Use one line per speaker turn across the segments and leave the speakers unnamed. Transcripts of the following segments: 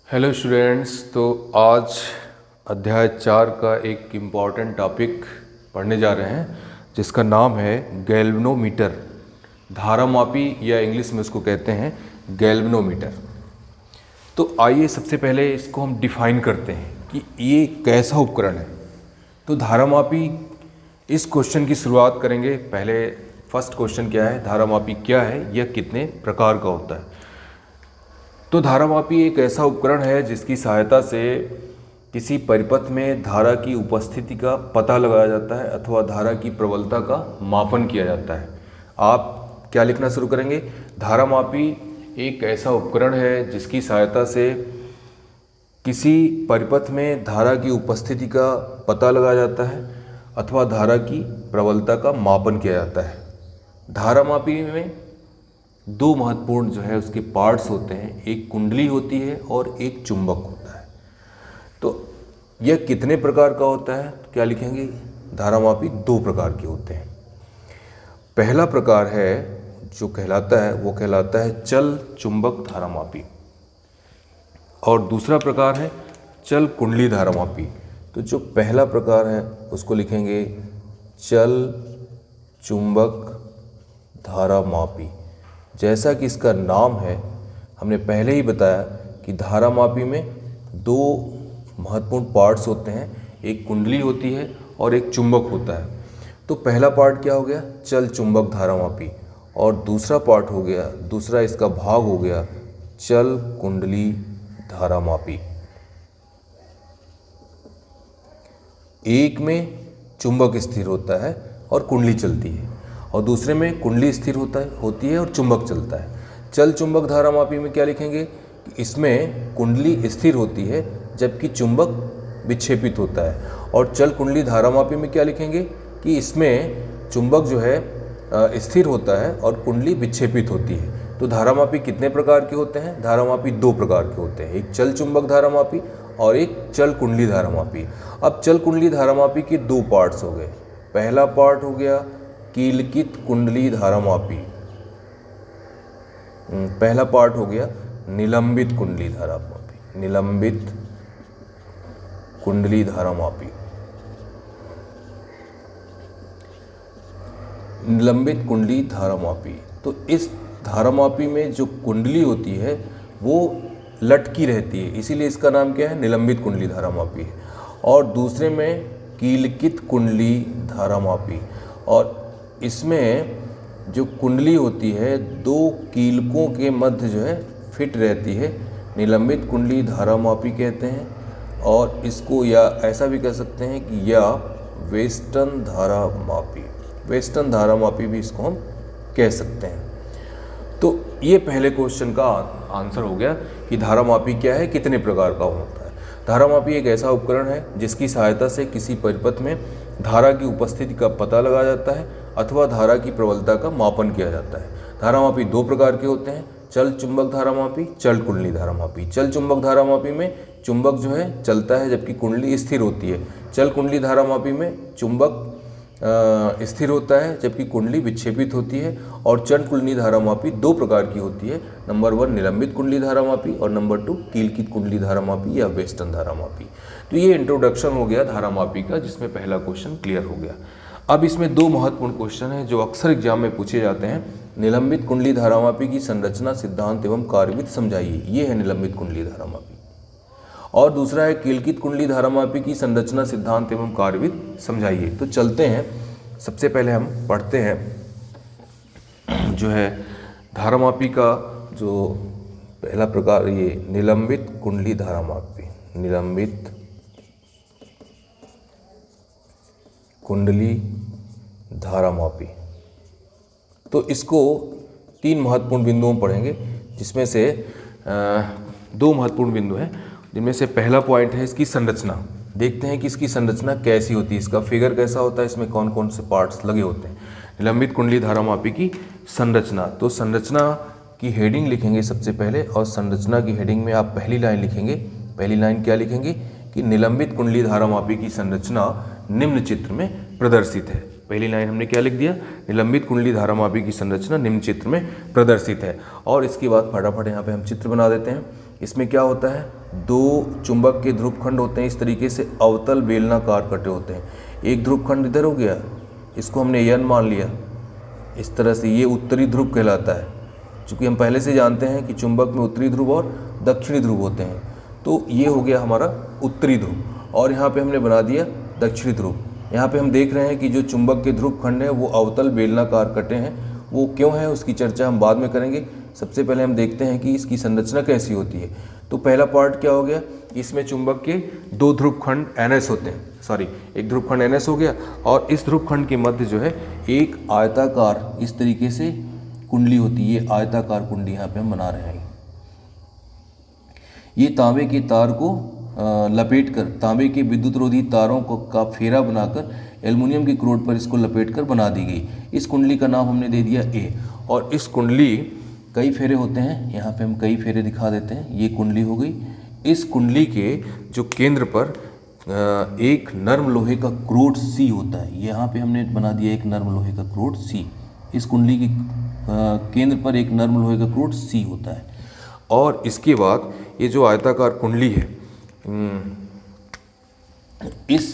Hello students. तो आज अध्याय 4 का एक इम्पॉर्टेंट टॉपिक पढ़ने जा रहे हैं जिसका नाम है गैल्वेनोमीटर। धारामापी या इंग्लिश में उसको कहते हैं गैल्वेनोमीटर। तो आइए सबसे पहले इसको हम डिफाइन करते हैं कि ये कैसा उपकरण है। तो धारामापी, इस क्वेश्चन की शुरुआत करेंगे। पहले फर्स्ट क्वेश्चन क्या है, धारामापी क्या है, यह कितने प्रकार का होता है। तो धारामापी एक ऐसा उपकरण है जिसकी सहायता से किसी परिपथ में धारा की उपस्थिति का पता लगाया जाता है अथवा धारा की प्रबलता का मापन किया जाता है। आप क्या लिखना शुरू करेंगे, धारामापी एक ऐसा उपकरण है जिसकी सहायता से किसी परिपथ में धारा की उपस्थिति का पता लगाया जाता है अथवा धारा की प्रबलता का मापन किया जाता है। धारामापी में दो महत्वपूर्ण जो है उसके पार्ट्स होते हैं, एक कुंडली होती है और एक चुंबक होता है। तो यह कितने प्रकार का होता है, तो क्या लिखेंगे, धारामापी दो प्रकार के होते हैं। पहला प्रकार है जो कहलाता है वो कहलाता है चल चुंबक धारामापी और दूसरा प्रकार है चल कुंडली धारामापी। तो जो पहला प्रकार है उसको लिखेंगे चल चुंबक धारामापी। जैसा कि इसका नाम है, हमने पहले ही बताया कि धारामापी में दो महत्वपूर्ण पार्ट्स होते हैं, एक कुंडली होती है और एक चुंबक होता है। तो पहला पार्ट क्या हो गया, चल चुंबक धारामापी, और दूसरा पार्ट हो गया, दूसरा इसका भाग हो गया चल कुंडली धारामापी। एक में चुंबक स्थिर होता है और कुंडली चलती है और दूसरे में कुंडली स्थिर होती है और चुंबक चलता है। चल चुंबक धारामापी में क्या लिखेंगे कि इसमें कुंडली स्थिर होती है जबकि चुंबक विक्षेपित होता है। और चल कुंडली धारामापी में क्या लिखेंगे कि इसमें चुंबक जो है स्थिर होता है और कुंडली विक्षेपित होती है। तो धारामापी कितने प्रकार के होते हैं, धारामापी दो प्रकार के होते हैं, एक चल चुंबक धारामापी और एक चल कुंडली धारामापी। अब चल कुंडली धारामापी के दो पार्ट्स हो गए। पहला पार्ट हो गया कीलकित कुंडली धारामापी, पहला पार्ट हो गया निलंबित कुंडली धारामापी, निलंबित कुंडली धारामापी। निलंबित कुंडली धारामापी, तो इस धारामापी में जो कुंडली होती है वो लटकी रहती है, इसीलिए इसका नाम क्या है, निलंबित कुंडली धारामापी है। और दूसरे में कीलकित कुंडली धारामापी, और इसमें जो कुंडली होती है दो कीलकों के मध्य जो है फिट रहती है, निलंबित कुंडली धारामापी कहते हैं। और इसको या ऐसा भी कह सकते हैं कि या वेस्टर्न धारामापी, वेस्टर्न धारामापी भी इसको हम कह सकते हैं। तो ये पहले क्वेश्चन का आंसर हो गया कि धारामापी क्या है, कितने प्रकार का होता है। धारामापी एक ऐसा उपकरण है जिसकी सहायता से किसी परिपथ में धारा की उपस्थिति का पता लगाया जाता है अथवा धारा की प्रबलता का मापन किया जाता है। धारामापी दो प्रकार के होते हैं, चल चुंबक धारामापी, चल कुंडली धारामापी। चल चुंबक धारामापी में चुंबक जो है चलता है जबकि कुंडली स्थिर होती है। चल कुंडली धारामापी में चुंबक स्थिर होता है जबकि कुंडली विक्षेपित होती है। और चल कुंडली धारामापी दो प्रकार की होती है, नंबर 1 निलंबित कुंडली धारामापी और नंबर 2 कीलकित कुंडली धारामापी या वेस्टर्न धारामापी। तो ये इंट्रोडक्शन हो गया धारामापी का, जिसमें पहला क्वेश्चन क्लियर हो गया। अब इसमें दो महत्वपूर्ण क्वेश्चन हैं जो अक्सर एग्जाम में पूछे जाते हैं। निलंबित कुंडली धारामापी की संरचना, सिद्धांत एवं कार्यविधि समझाइए, ये है निलंबित कुंडली धारामापी। और दूसरा है कीलकित कुंडली धारामापी की संरचना, सिद्धांत एवं कार्यविधि समझाइए। तो चलते हैं, सबसे पहले हम पढ़ते हैं जो है धारामापी का जो पहला प्रकार, ये निलंबित कुंडली धारामापी, निलंबित कुंडली धारामापी। तो इसको तीन महत्वपूर्ण बिंदुओं में पढ़ेंगे, जिसमें से दो महत्वपूर्ण बिंदु हैं, जिनमें से पहला पॉइंट है इसकी संरचना। देखते हैं कि इसकी संरचना कैसी होती है, इसका फिगर कैसा होता है, इसमें कौन कौन से पार्ट्स लगे होते हैं। निलंबित कुंडली धारामापी की संरचना, तो संरचना की हेडिंग लिखेंगे सबसे पहले, और संरचना की हेडिंग में आप पहली लाइन लिखेंगे। पहली लाइन क्या लिखेंगे कि निलंबित कुंडली धारामापी की संरचना निम्न चित्र में प्रदर्शित है। पहली लाइन हमने क्या लिख दिया, निलंबित कुंडली धारामापी की संरचना निम्न चित्र में प्रदर्शित है। और इसके बाद फटाफट यहाँ पे हम चित्र बना देते हैं। इसमें क्या होता है, दो चुंबक के ध्रुवखंड होते हैं इस तरीके से अवतल बेलनाकार कटे होते हैं। एक ध्रुवखंड इधर हो गया, इसको हमने N मान लिया, इस तरह से ये उत्तरी ध्रुव कहलाता है। चूँकि हम पहले से जानते हैं कि चुंबक में उत्तरी ध्रुव और दक्षिणी ध्रुव होते हैं, तो ये हो गया हमारा उत्तरी ध्रुव और यहाँ पे हमने बना दिया दक्षिणी ध्रुव। यहाँ पे हम देख रहे हैं कि जो चुंबक के ध्रुवखंड हैं वो अवतल बेलनाकार कटे हैं। वो क्यों है उसकी चर्चा हम बाद में करेंगे। सबसे पहले हम देखते हैं कि इसकी संरचना कैसी होती है। तो पहला पार्ट क्या हो गया, इसमें चुंबक के दो ध्रुवखंड NS होते हैं, एक ध्रुवखंड NS हो गया और इस ध्रुवखंड के मध्य जो है एक आयताकार इस तरीके से कुंडली होती है। ये आयताकार कुंडली यहाँ पे हम बना रहे हैं। ये तांबे के तार को लपेटकर, तांबे के विद्युत रोधी तारों को का फेरा बनाकर एल्युमिनियम की क्रोड पर इसको लपेटकर बना दी गई। इस कुंडली का नाम हमने दे दिया A। और इस कुंडली कई फेरे होते हैं, यहाँ पे हम कई फेरे दिखा देते हैं। ये कुंडली हो गई। इस कुंडली के जो केंद्र पर एक नर्म लोहे का क्रोड C होता है। यहाँ पे हमने बना दिया एक नर्म लोहे का क्रोड C। इस कुंडली के केंद्र पर एक नर्म लोहे का क्रोड C होता है। और इसके बाद ये जो आयताकार कुंडली है, इस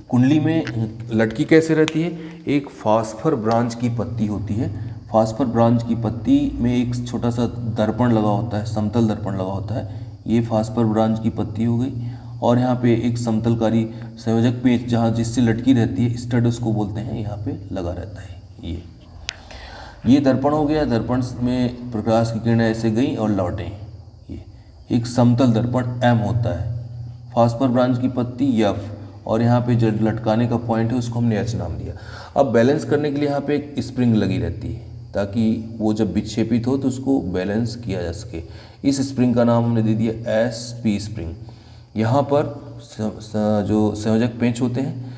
कुंडली में लटकी कैसे रहती है, एक फास्फर ब्रांच की पत्ती होती है। फास्फर ब्रांच की पत्ती में एक छोटा सा दर्पण लगा होता है, समतल दर्पण लगा होता है। ये फास्फर ब्रांच की पत्ती हो गई। और यहाँ पे एक समतलकारी संयोजक पेच जहाँ जिससे लटकी रहती है, स्टड उसको बोलते हैं, यहाँ पे लगा रहता है। ये दर्पण हो गया। दर्पण में प्रकाश की किरणें ऐसे गई और लौटें। ये एक समतल दर्पण M होता है। फास्फर ब्रांच की पत्ती F और यहाँ पे जो लटकाने का पॉइंट है उसको हमने H नाम दिया। अब बैलेंस करने के लिए यहाँ पे एक स्प्रिंग लगी रहती है ताकि वो जब विक्षेपित हो तो उसको बैलेंस किया जा सके। इस स्प्रिंग का नाम हमने दे दिया SP स्प्रिंग। यहाँ पर जो संयोजक पेंच होते हैं,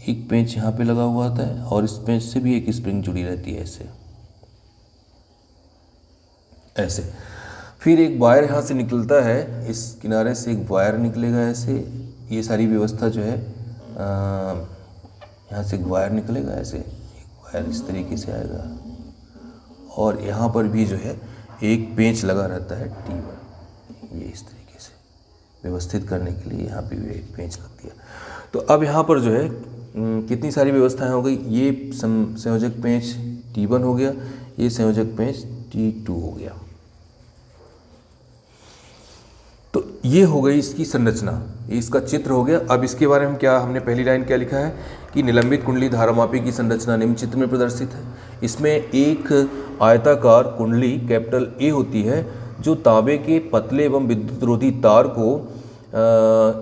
एक पेंच यहाँ पे लगा हुआ होता है और इस पेंच से भी एक स्प्रिंग जुड़ी रहती है ऐसे। फिर एक वायर यहाँ से निकलता है, इस किनारे से एक वायर निकलेगा ऐसे। ये सारी व्यवस्था जो है यहाँ से एक वायर निकलेगा ऐसे, एक वायर इस तरीके से आएगा और यहाँ पर भी जो है एक पेंच लगा रहता है T1। ये इस तरीके से व्यवस्थित करने के लिए यहाँ पे भी एक पेंच लग दिया। तो अब यहाँ पर जो है कितनी सारी व्यवस्थाएं हो गई। ये संयोजक पेंच T1 हो गया, ये संयोजक पेंच T2 हो गया। तो ये हो गई इसकी संरचना, ये इसका चित्र हो गया। अब इसके बारे में क्या हमने पहली लाइन क्या लिखा है कि निलंबित कुंडली धारामापी की संरचना निम्न चित्र में प्रदर्शित है। इसमें एक आयताकार कुंडली कैपिटल A होती है जो तांबे के पतले एवं विद्युत रोधी तार को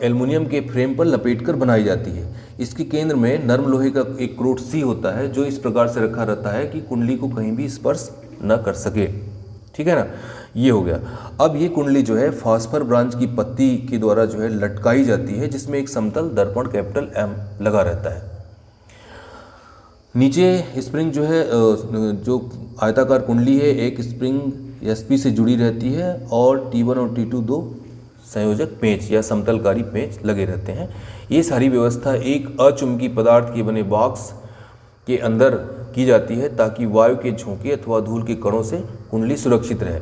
एल्युमिनियम के फ्रेम पर लपेटकर बनाई जाती है। इसके केंद्र में नर्म लोहे का एक क्रोड C होता है जो इस प्रकार से रखा रहता है कि कुंडली को कहीं भी स्पर्श न कर सके। ठीक है ना, ये हो गया। अब ये कुंडली जो है फास्फर ब्रांच की पत्ती के द्वारा जो है लटकाई जाती है जिसमें एक समतल दर्पण कैपिटल M लगा रहता है। नीचे स्प्रिंग जो है, जो आयताकार कुंडली है, एक स्प्रिंग SP से जुड़ी रहती है और T1 और T2 दो संयोजक पेंच या समतलकारी पेंच लगे रहते हैं। ये सारी व्यवस्था एक अचुंबकीय पदार्थ के बने बॉक्स के अंदर की जाती है ताकि वायु के झोंके अथवा धूल के कणों से कुंडली सुरक्षित रहे।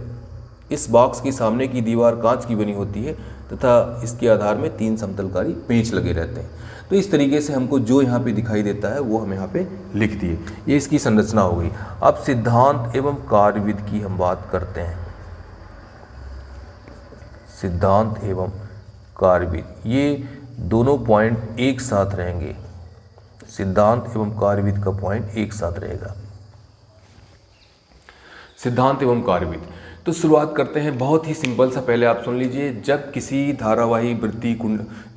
इस बॉक्स के सामने की दीवार कांच की बनी होती है तथा इसके आधार में 3 समतलकारी पेंच लगे रहते हैं। तो इस तरीके से हमको जो यहाँ पे दिखाई देता है वो हम यहाँ पे लिख दिए। ये इसकी संरचना हो गई। अब सिद्धांत एवं कार्यविधि की हम बात करते हैं। सिद्धांत एवं कार्यविधि, ये दोनों पॉइंट एक साथ रहेंगे। सिद्धांत एवं कार्यविधि का पॉइंट एक साथ रहेगा। सिद्धांत एवं कार्यविधि, तो शुरुआत करते हैं बहुत ही सिंपल सा। पहले आप सुन लीजिए, जब किसी धारावाही वृत्तीय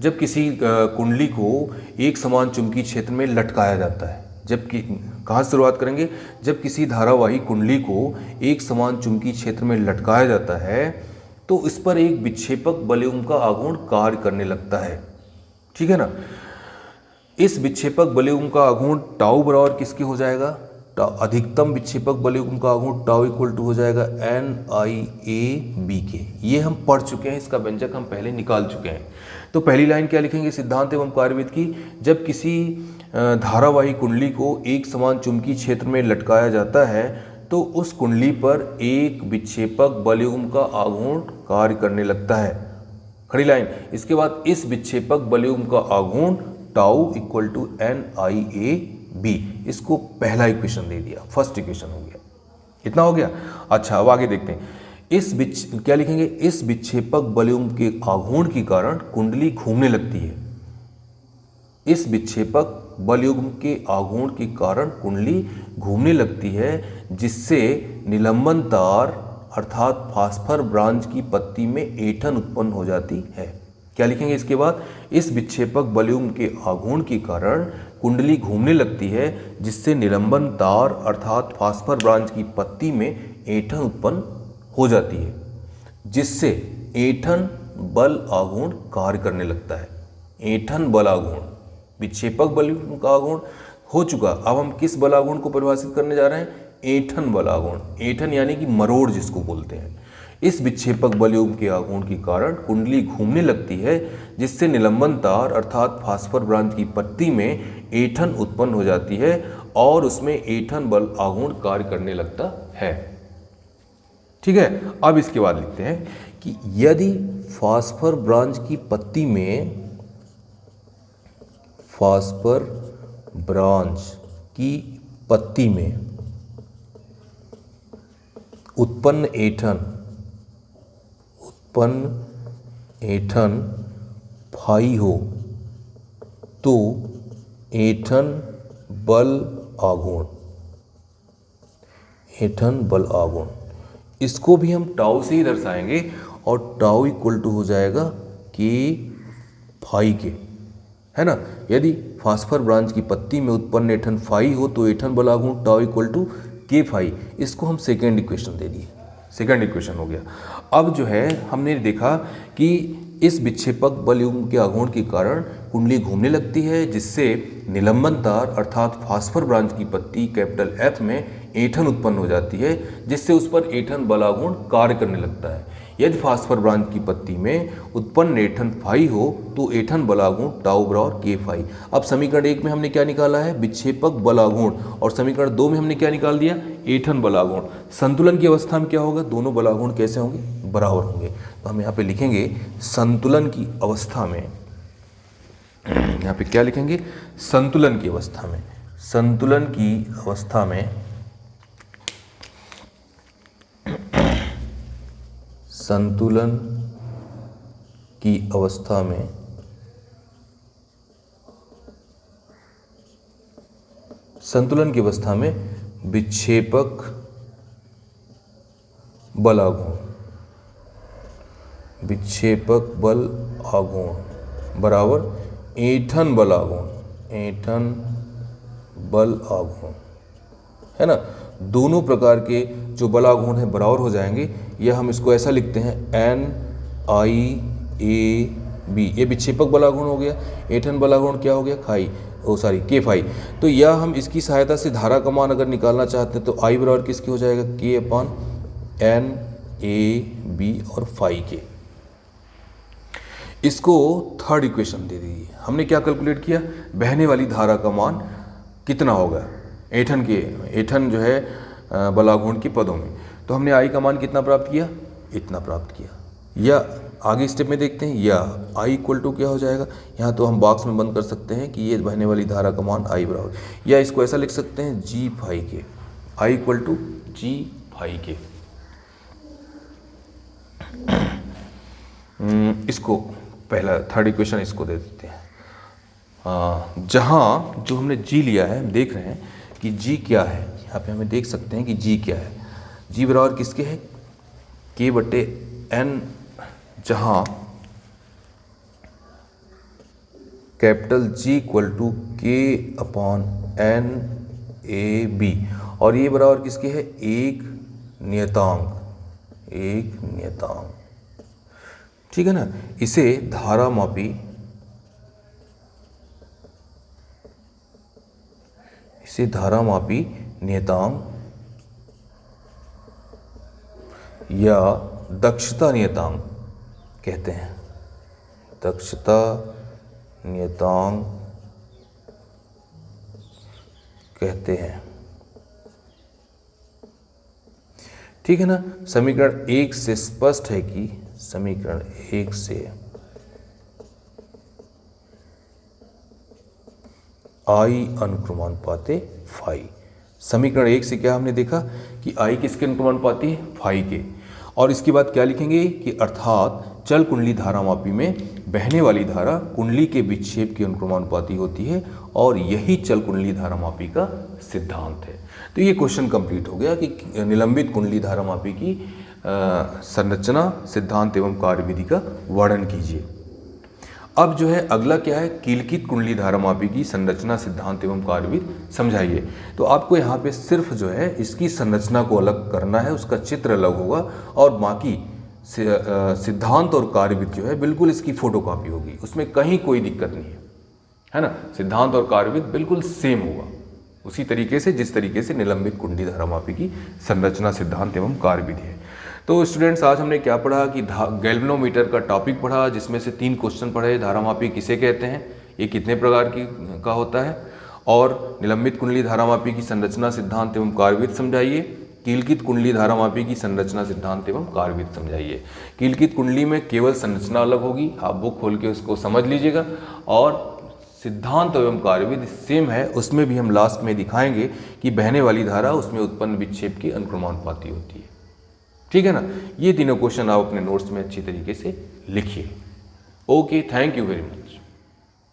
जब किसी कुंडली को एक समान चुंबकीय क्षेत्र में लटकाया जाता है, जबकि कहाँ से शुरुआत करेंगे, जब किसी धारावाही कुंडली को एक समान चुंबकीय क्षेत्र में लटकाया जाता है तो इस पर एक विक्षेपक बलयुग्म का आघूर्ण कार्य करने लगता है। ठीक है ना। इस विक्षेपक बलयुग्म का आघूर्ण टाउ बराबर किसके हो जाएगा, अधिकतम विक्षेपक बलयुग्म का आघूर्ण टाउ इक्वल टू हो जाएगा NIAB के। ये हम पढ़ चुके हैं, इसका व्यंजक हम पहले निकाल चुके हैं। तो पहली लाइन क्या लिखेंगे, सिद्धांत एवं कार्यविधि की, जब किसी धारावाही कुंडली को एक समान चुंबकीय क्षेत्र में लटकाया जाता है तो उस कुंडली पर एक विक्षेपक बलयुग्म का आघूर्ण कार्य करने लगता है। खड़ी लाइन। इसके बाद इस विक्षेपक बलयुग्म का आघूर्ण टाउ इक्वल टू NIAB, इसको पहला इक्वेशन दे दिया, फर्स्ट इक्वेशन हो गया। इतना हो गया। अच्छा अब आगे देखते हैं, क्या लिखेंगे, इस विक्षेपक बलयुग्म के आघूर्ण के कारण कुंडली घूमने लगती है। इस विक्षेपक बलयुग्म के आघूर्ण के कारण कुंडली घूमने लगती है, जिससे निलंबन तार अर्थात फास्फर ब्रांच की पत्ती में ऐंठन उत्पन्न हो जाती है। क्या लिखेंगे इसके बाद, इस विक्षेपक बलयुग्म के आघूर्ण के कारण कुंडली घूमने लगती है, जिससे निलंबन तार अर्थात फास्फर ब्रांच की पत्ती में ऐंठन उत्पन्न हो जाती है, जिससे ऐंठन बल आघूर्ण कार्य करने लगता है। ऐंठन बल आघूर्ण, विक्षेपक बलयुग्म का आघूर्ण हो चुका, अब हम किस बल आघूर्ण को परिभाषित करने जा रहे हैं, ऐंठन बल आघूर्ण। ऐंठन यानी कि मरोड़ जिसको बोलते हैं। इस विक्षेपक बलयुग्म के आघूर्ण के कारण कुंडली घूमने लगती है, जिससे निलंबन तार अर्थात फास्फर ब्रांच की पत्ती में ऐंठन उत्पन्न हो जाती है और उसमें ऐंठन बल आघूर्ण कार्य करने लगता है। ठीक है, अब इसके बाद लिखते हैं कि यदि फास्फर ब्रांच की पत्ती में, फास्फर ब्रांच की पत्ती में उत्पन्न ऐंठन फाई हो तो ऐंठन बल आघूर्ण, ऐंठन बल आघूर्ण, इसको भी हम टाउ से ही दर्शाएंगे और टाउ इक्वल टू हो जाएगा के फाई के, है ना। यदि फास्फर ब्रांच की पत्ती में उत्पन्न ऐंठन फाई हो तो ऐंठन बल आघूर्ण टाउ इक्वल टू के फाई, इसको हम सेकेंड इक्वेशन दे दिए, सेकेंड इक्वेशन हो गया। अब जो है हमने देखा कि इस विक्षेपक बलयुग्म के आघूर्ण के कारण कुंडली घूमने लगती है, जिससे निलंबन तार अर्थात फास्फर ब्रांच की पत्ती कैपिटल F में ऐंठन उत्पन्न हो जाती है, जिससे उस पर ऐंठन बल आघूर्ण कार्य करने लगता है। यदि फास्फर ब्रांच की पत्ती में उत्पन्न ऐंठन फाई हो तो ऐंठन बल आघूर्ण टाउ बराबर के फाई। अब समीकरण 1 में हमने क्या निकाला है, विक्षेपक बल आघूर्ण, और समीकरण 2 में हमने क्या निकाल दिया, ऐंठन बल आघूर्ण। संतुलन की अवस्था में क्या होगा, दोनों बल आघूर्ण कैसे होंगे, बराबर होंगे। तो हम यहाँ पे लिखेंगे संतुलन की अवस्था में, यहाँ पे क्या लिखेंगे, संतुलन की अवस्था में, संतुलन की अवस्था में, संतुलन की अवस्था में संतुलन की अवस्था में विक्षेपक बल आघूर्ण, विक्षेपक बल आघूर्ण बराबर ऐंठन बल आघूर्ण, ऐंठन बल आघूर्ण, है ना। दोनों प्रकार के जो बल आघूर्ण है बराबर हो जाएंगे। यह हम इसको ऐसा लिखते हैं NIAB, ये विक्षेपक बल आघूर्ण हो गया। ऐंठन बल आघूर्ण क्या हो गया, के फाई। तो यह हम इसकी सहायता से धारा का मान अगर निकालना चाहते हैं तो I बराबर किसकी हो जाएगा, K/NAB और फाई के। इसको थर्ड इक्वेशन दे दीजिए। हमने क्या कैलकुलेट किया, बहने वाली धारा का मान कितना होगा ऐंठन जो है बल आघूर्ण के पदों में। तो हमने I का मान कितना प्राप्त किया, इतना प्राप्त किया। या आगे स्टेप में देखते हैं, या I इक्वल टू क्या हो जाएगा, यहाँ तो हम बॉक्स में बंद कर सकते हैं कि ये बहने वाली धारा का मान I बराबर, या इसको ऐसा लिख सकते हैं G फाई के, I equal to G phi के। इसको पहला थर्ड इक्वेशन इसको दे देते हैं। जहाँ जो हमने G लिया है, हम देख रहे हैं कि G क्या है, यहाँ पे हमें देख सकते हैं कि G क्या है। G बराबर किसके है, K/N, जहाँ capital G equal to K/NAB, और ये बराबर किसके है, एक नियतांक, ठीक है ना। इसे धारामापी, नियतांक या दक्षता नियतांक कहते हैं, दक्षता नियतांक कहते हैं, ठीक है ना। समीकरण 1 से स्पष्ट है कि, समीकरण 1 से आई अनुक्रमानुपाते फाई। समीकरण 1 से क्या हमने देखा कि आई किसके अनुक्रमानुपाती है, फाई के। और इसके बाद क्या लिखेंगे कि अर्थात चल कुंडली धारामापी में बहने वाली धारा कुंडली के विक्षेप की अनुक्रमानुपाती होती है और यही चल कुंडली धारामापी का सिद्धांत है। तो ये क्वेश्चन कंप्लीट हो गया कि निलंबित कुंडली धारामापी की संरचना, सिद्धांत एवं कार्यविधि का वर्णन कीजिए। अब जो है अगला क्या है, कीलकित कुंडली धारामापी की संरचना, सिद्धांत एवं कार्यविधि समझाइए। तो आपको यहाँ पे सिर्फ जो है इसकी संरचना को अलग करना है, उसका चित्र अलग होगा और बाकी सिद्धांत और कार्यविधि जो है बिल्कुल इसकी फोटोकॉपी होगी, उसमें कहीं कोई दिक्कत नहीं है ना। सिद्धांत और कार्यविधि बिल्कुल सेम होगा उसी तरीके से जिस तरीके से निलंबित कुंडली धारामापी की संरचना, सिद्धांत एवं कार्यविधि है। तो स्टूडेंट्स, आज हमने क्या पढ़ा कि गैल्वेनोमीटर का टॉपिक पढ़ा, जिसमें से 3 क्वेश्चन पढ़े। धारामापी किसे कहते हैं, ये कितने प्रकार का होता है, और निलंबित कुंडली धारामापी की संरचना, सिद्धांत एवं कार्यविधि समझाइए। कीलकित कुंडली धारामापी की संरचना, सिद्धांत एवं कार्यविधि समझाइए। कीलकित कुंडली में केवल संरचना अलग होगी, आप बुक खोल के उसको समझ लीजिएगा, और सिद्धांत एवं कार्यविधि सेम है, उसमें भी हम लास्ट में दिखाएंगे कि बहने वाली धारा उसमें उत्पन्न विक्षेप की अनुक्रमानुपाती होती है। ठीक है ना। ये तीनों क्वेश्चन आप अपने नोट्स में अच्छी तरीके से लिखिए। Okay, thank you very much.